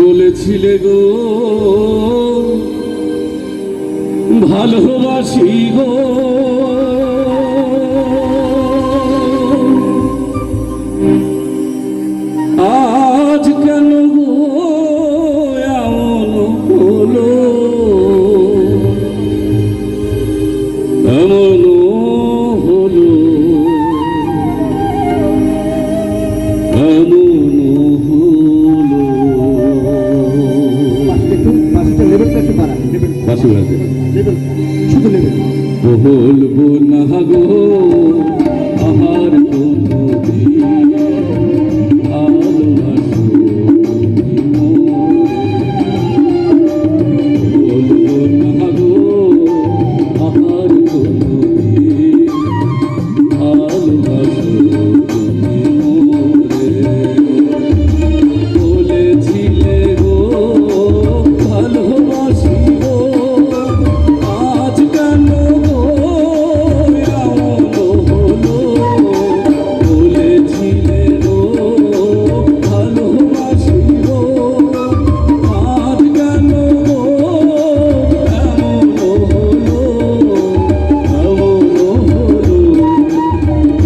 বলেছিলে গো ভালোবাসি গো, আজ কেন গো এমন হলো, এমন হলো, এমন বলবো না গো আমার কোনো ভালোবাসো, বলবো না গো আমার কোনো ভালোবাসো তুমি মোরে, বলেছিলে গো ভালোবাসি গো, আজ কেন গো এমন হলো, বলেছিলে গো ভালোবাসি গো, আজ কেন গো এমন হলো, এমন হলো,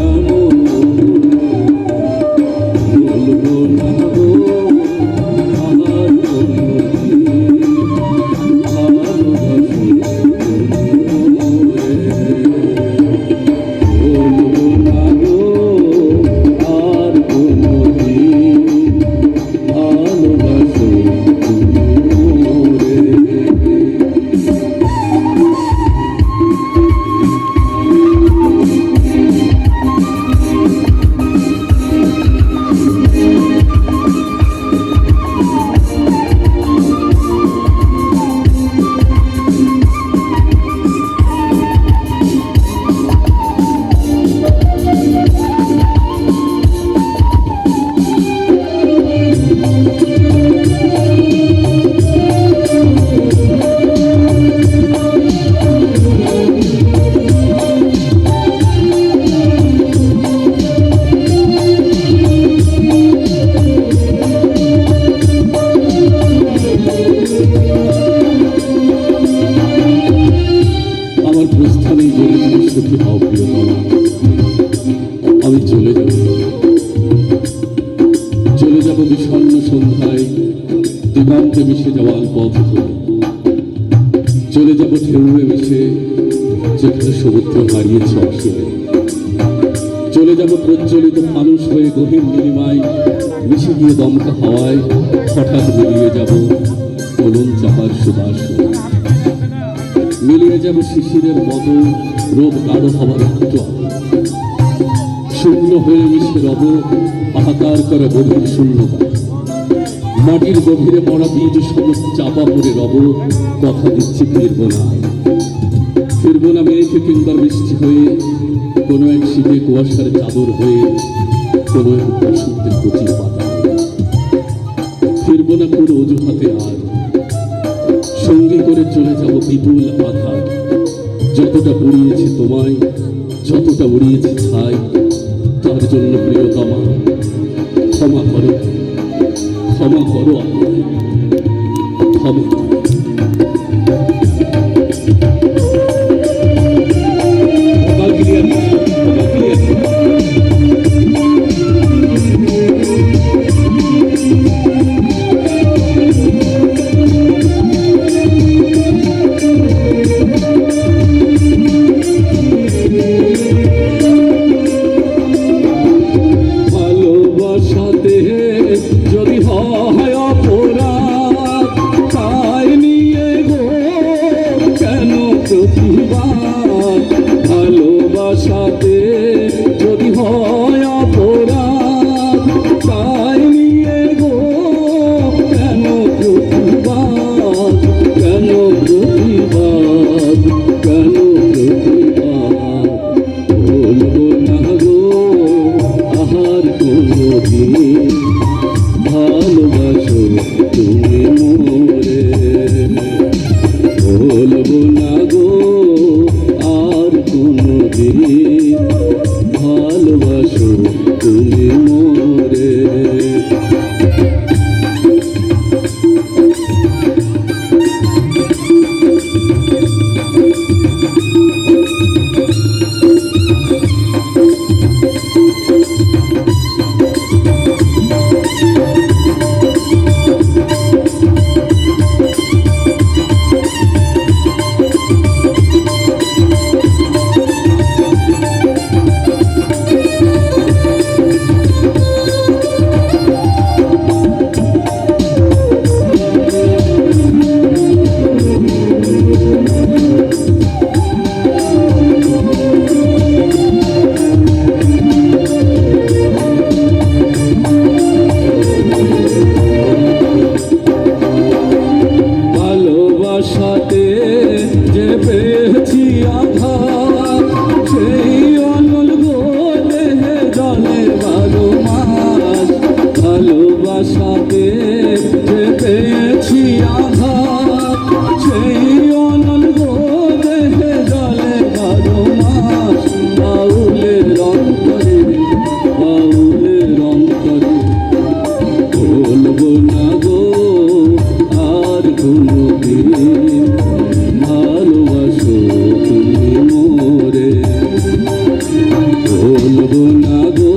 এমন বলবো না গো আমার কোনো ভালোবাসি বলবো না গো আর কোনো ভালোবাসো তুমি আমার প্রস্থানেই বলে তুমি সুখী হও প্রিয়তমা, আমি চলে যাব, চলে যাব বিষণ্ণ সন্ধ্যায় দিগন্তে মিশে যাওয়ার পথ ধরে, চলে যাব ঢেউয়ে মিশে যেখানে সমুদ্র হারিয়েছে অসীমে, চলে যাব প্রজ্বলিত মানুষ হয়ে গভীর নীলিমায় মিশে গিয়ে দমকা হাওয়ায় হঠাৎ মিলিয়ে যাব কলম চাপার সুবাস, মিলিয়ে যাব শিশিরের মতো রোদ গাঢ় হওয়ার একটু শূন্য হয়ে মিশে রব হাহাকার করে গভীর শূন্যতা, মাটির গভীরে পড়া বীজ সমস্ত চাপা পড়ে রব, কথা দিচ্ছি ফিরবো না, ফিরবো না মেঘ কিংবা বৃষ্টি হয়ে, কোনো এক শীতে কুয়াশার চাদর হয়ে, কোনো এক বসন্তের কচি পাতা, ফিরবো না কোনো অজুহাতে আর, সঙ্গী করে চলে যাব বিপুল আধার, যতটা উড়িয়েছে তোমায়, যতটা উড়িয়েছে ছাই, তার জন্য প্রিয়তমা ক্ষমা করো, ক্ষমা করো আমায়, ক্ষমা করো। ভালোবাসাতে যদি হয় অপরাধ, তাই নিয়ে গো কেন প্রতিবাদ, ভালোবাসাতে যদি হয় অপরাধ, তাই নিয়ে গো কেন প্রতিবাদ, কেন প্রতিবাদ, কেন প্রতিবাদ, বলবো না গো আহার কোনদিন ভালোবাসো তুমি মোরে, বলবো না গো আর কোনদিন ভালোবাসো তুমি মোরে। আঘাত সেই অনন্ত দেহে জলে 12 মাস বাউলের অন্তরে বলবো না গো আর কোনোদিন ভালোবাসো তুমি মোরে বলবো না গো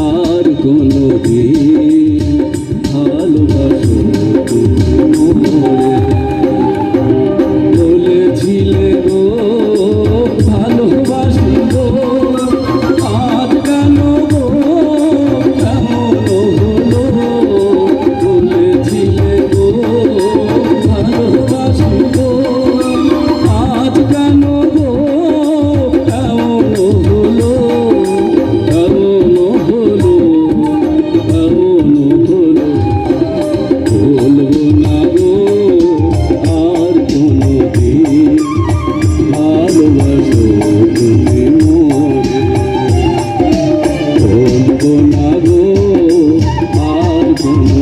আর কোনোদিন ভালোবাসো তুমি মোরে বলেছিলে গো ভালোবাসি গো আজ কেন গো কেমন হলো বলেছিলে গো ভালোবাসি গো আজ কেন গো কেমন হলো কেমন হলো কেমন হলো বলবো না গো আর কোনোদিন ভালোবাসো তুমি মোরে বলবো না গো আর কোনো